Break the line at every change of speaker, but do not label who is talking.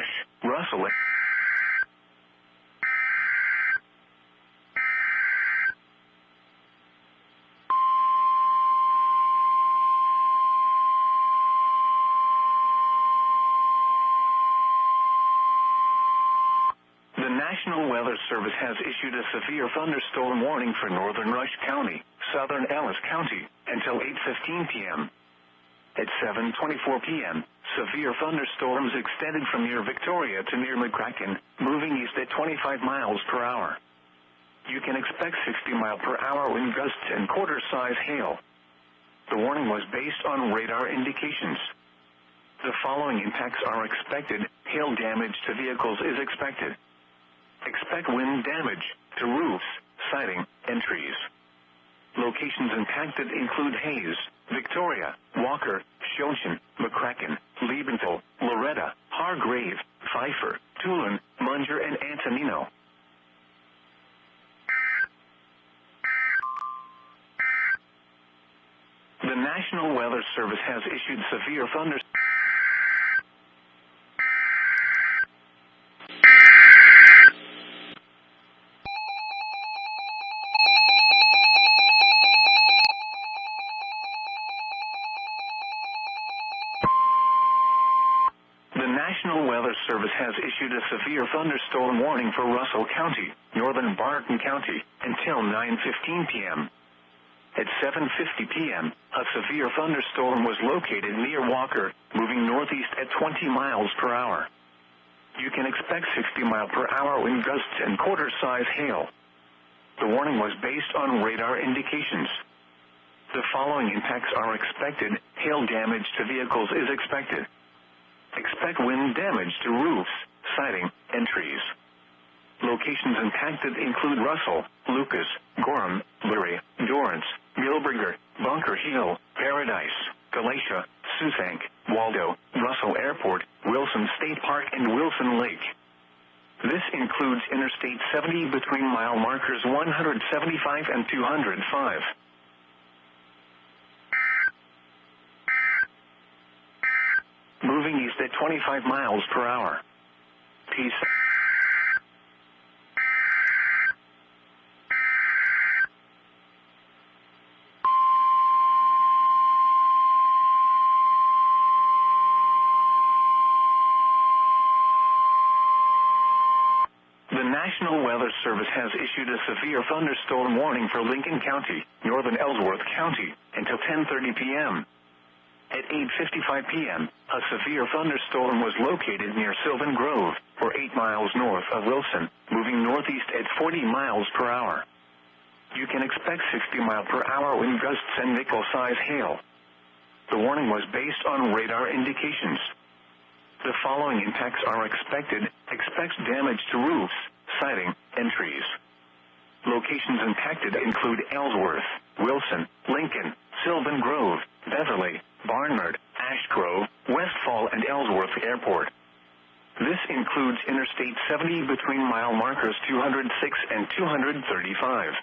Rush, Russell. The National Weather Service has issued a severe thunderstorm warning for northern Rush County, southern Ellis County, until 8:15 p.m. At 7:24 p.m., severe thunderstorms extended from near Victoria to near McCracken, moving east at 25 miles per hour. You can expect 60-mile-per-hour wind gusts and quarter-size hail. The warning was based on radar indications. The following impacts are expected. Hail damage to vehicles is expected. Expect wind damage to roofs, siding, and trees. Locations impacted include Hayes, Victoria, Walker, Shoshin, McCracken, Liebenthal, Loretta, Hargrave, Pfeiffer, Tulin, Munger, and Antonino. The National Weather Service has issued severe thunderstorms. The National Weather Service has issued a severe thunderstorm warning for Russell County, northern Barton County, until 9:15 p.m. At 7:50 p.m., a severe thunderstorm was located near Walker, moving northeast at 20 miles per hour. You can expect 60-mile-per-hour wind gusts and quarter-size hail. The warning was based on radar indications. The following impacts are expected. Hail damage to vehicles is expected. Expect wind damage to roofs, siding, and trees. Locations impacted include Russell, Lucas, Gorham, Lurie, Dorrance, Milberger, Bunker Hill, Paradise, Galatia, Susank, Waldo, Russell Airport, Wilson State Park, and Wilson Lake. This includes Interstate 70 between mile markers 175 and 205. Moving east at 25 miles per hour. Peace. The National Weather Service has issued a severe thunderstorm warning for Lincoln County, northern Ellsworth County, until 10:30 p.m. At 8:55 p.m., a severe thunderstorm was located near Sylvan Grove, or 8 miles north of Wilson, moving northeast at 40 miles per hour. You can expect 60-mile-per-hour wind gusts and nickel-size hail. The warning was based on radar indications. The following impacts are expected. Expect damage to roofs, siding, and trees. Locations impacted include Ellsworth, Wilson, Lincoln, Sylvan Grove, Beverly, Barnard, Ash Grove, Westfall, and Ellsworth Airport. This includes Interstate 70 between mile markers 206 and 235.